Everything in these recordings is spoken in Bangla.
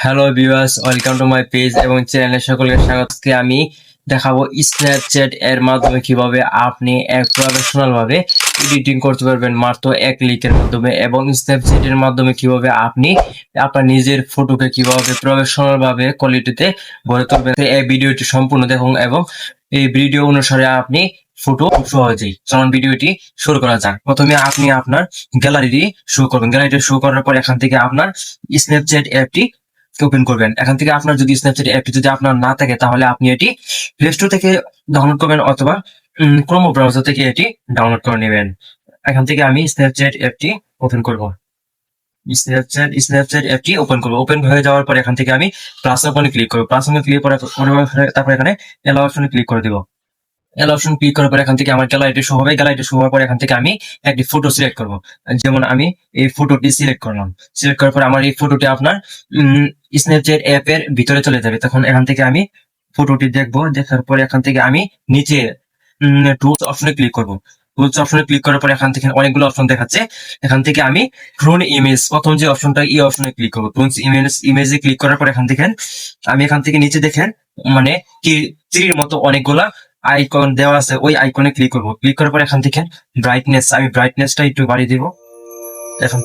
Hello viewers, welcome to my page এবং চ্যানেলে সকলকে স্বাগত। আজকে আমি দেখাবো স্ন্যাপচ্যাট এর মাধ্যমে কিভাবে আপনি এক প্রফেশনাল ভাবে এডিটিং করতে পারবেন মাত্র এক ক্লিকের মাধ্যমে, এবং স্ন্যাপচ্যাট এর মাধ্যমে কিভাবে আপনি আপনার নিজের ফটোকে কিভাবে প্রফেশনাল ভাবে কোয়ালিটিতে গড়ে তুলবেন। এই ভিডিওটি সম্পূর্ণ দেখুন এবং এই ভিডিও অনুসারে আপনি ফটো সহজেই। চলুন ভিডিওটি শুরু করা যাক। প্রথমে আপনি আপনার গ্যালারি শুরু করবেন। গ্যালারিটি শুরু করার পর এখান থেকে আপনার স্ন্যাপচ্যাট অ্যাপটি ওপেন করবেন। এখান থেকে আপনার যদি স্ন্যাপচ্যাট অ্যাপটি যদি আপনার না থাকে তাহলে আপনি এটি প্লে স্টোর থেকে ডাউনলোড করবেন অথবা ক্রোম ব্রাউজার থেকে এটি ডাউনলোড করে নেবেন। এখান থেকে আমি স্ন্যাপচ্যাট অ্যাপটি ওপেন করব। স্ন্যাপচ্যাট অ্যাপটি ওপেন করব। ওপেন হয়ে যাওয়ার পর এখান থেকে আমি প্লাস অপশনে ক্লিক করব। প্লাস অপশনে ক্লিক করার তারপর এখানে এলো অপশনে ক্লিক করে দিব। এল অপশন ক্লিক করার পর এখান থেকে আমার গ্যালারিটি শো হবে। গ্যালারিটি শো হওয়ার পর এখান থেকে আমি একটি ফটো সিলেক্ট করব। যেমন আমি এই ফটোটি সিলেক্ট করলাম। সিলেক্ট করার পর আমার এই ফটোটি আপনার স্ন্যাপচ্যাট অ্যাপের ভিতরে চলে যাবে। তখন এখান থেকে আমি ফটোটি দেখবো। দেখার পরে এখান থেকে আমি নিচে টুলস অপশনে ক্লিক করব। টুলস অপশনে ক্লিক করার পর এখান থেকে অনেকগুলো অপশন দেখাচ্ছে। এখান থেকে আমি ক্লোন ইমেজ, প্রথম যে অপশনটা এই অপশনে ক্লিক করব। ক্লোন ইমেজে ক্লিক করার পর এখান থেকে নিচে দেখেন মানে কি তীরের মতো অনেকগুলা আইকন দেওয়া আছে, ওই আইকনে ক্লিক করব। ক্লিক করার পর এখান থেকে আমি ব্রাইটনেসটা একটু বাড়িয়ে দিব। এখান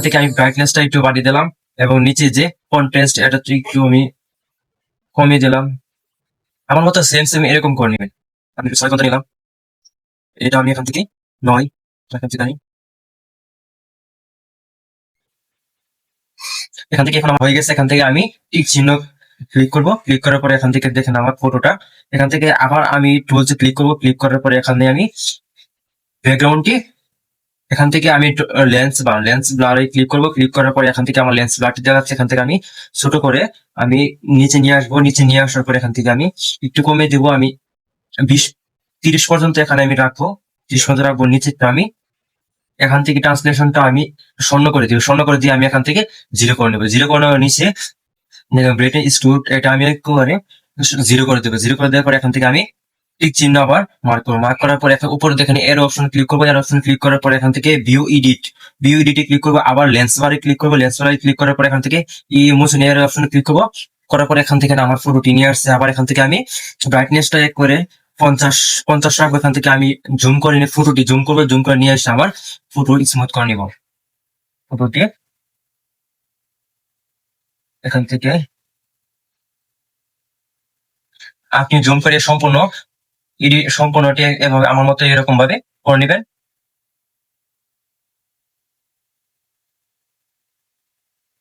থেকে আমি ব্রাইটনেসটা একটু বাড়িয়ে দিলাম এবং নিচে যে কন্ট্রাস্ট এটা একটু আমি কমিয়ে দিলাম। আমার মতো সেম এরকম করে নেবেন। আমি 6 কথা নিলাম। এটা আমি এখান থেকে 9 এখান থেকে আমি এখান থেকে এখন আমার হয়ে গেছে। এখান থেকে আমি টিক চিহ্ন ক্লিক করব। ক্লিক করার পরে এখান থেকে দেখেন আমার ফটোটা। এখান থেকে আবার আমি টুলসে ক্লিক করব। ক্লিক করার পরে এখানে আমি ব্যাকগ্রাউন্ডটি এখান থেকে আমি লেন্স ব্লারে ক্লিক করব। ক্লিক করার পরে এখান থেকে আমার লেন্স ব্লারটি দেওয়া যাচ্ছে। এখান থেকে আমি ছোট করে আমি নিচে নিয়ে আসবো। নিচে নিয়ে আসার পরে এখান থেকে আমি একটু কমে দেবো। আমি 20-30 পর্যন্ত এখানে আমি রাখবো। 30 পর্যন্ত রাখবো। নিচেরটা আমি এখান থেকে ট্রান্সলেশনটা আমি শূন্য করে দিব। শূন্য করে দিয়ে আমি এখান থেকে 0 করে নেবো। 0 করে নেওয়ার নিচে ব্রেটে স্টুড এটা আমি একটু করে 0 করে দেবো। 0 করে দেওয়ার পর এখান থেকে আমি টিক চিহ্ন আবার মার্ক করবো। মার্ক করার পর উপরে দেখেন এর অপশন ক্লিক করবো। এর অপশন ক্লিক করার পর এখান থেকে ভিউ এডিটে ক্লিক করবো। আবার লেন্স বারে ক্লিক করবো। লেন্স বারে ক্লিক করার পর এখান থেকে ইমোশন এর অপশনে ক্লিক করবো। করার পর এখান থেকে আমার ফটোটি নিয়ে আসছে। আবার এখান থেকে আমি ব্রাইটনেসটা এক করে 50 রাখবো। এখান থেকে আমি জুম করে নিয়ে ফটোটি জুম করবো। জুম করে নিয়ে আসছে আমার ফটো স্মুথ করে নিব। ফটোটি এখান থেকে আপনি জুম করে সম্পূর্ণটি এভাবে আমার মতো এরকম ভাবে করে নেবেন।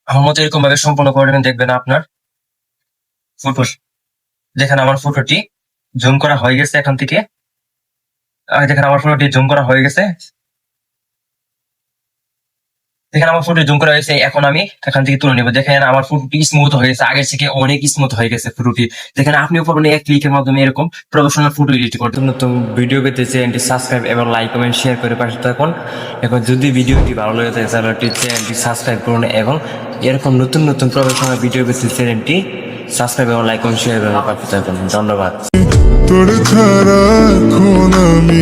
আমার মতো এরকম ভাবে সম্পূর্ণ করে নেবেন। দেখবেন আপনার ফটো, দেখেন আমার ফটোটি জুম করা হয়ে গেছে। এখান থেকে দেখেন আমার ফটোটি জুম করা হয়ে গেছে। দেখেন আমার ফটো জুম করা হয়েছে। এখন আমি এখান থেকে তুলে নেবো। দেখেন আমার ফটোটি স্মুথ হয়ে গেছে, আগের থেকে অনেক স্মুথ হয়ে গেছে ফটোটি। দেখেন আপনিও পারবেন এক ক্লিকের মাধ্যমে এরকম প্রফেশনাল ফটো এডিট করতে। নতুন ভিডিও পেতে চ্যানেলটি সাবস্ক্রাইব এবং লাইক কমেন্ট শেয়ার করে পাশে থাকুন। এখন যদি ভিডিওটি ভালো লাগে থাকে তাহলে চ্যানেলটি সাবস্ক্রাইব করুন এবং এরকম নতুন নতুন প্রফেশনাল ভিডিও পেতে চ্যানেলটি সাবস্ক্রাইব এবং লাইক কমেন্ট শেয়ার করে পাশে থাকুন। ধন্যবাদ। তোর ছাড়া এখন আমি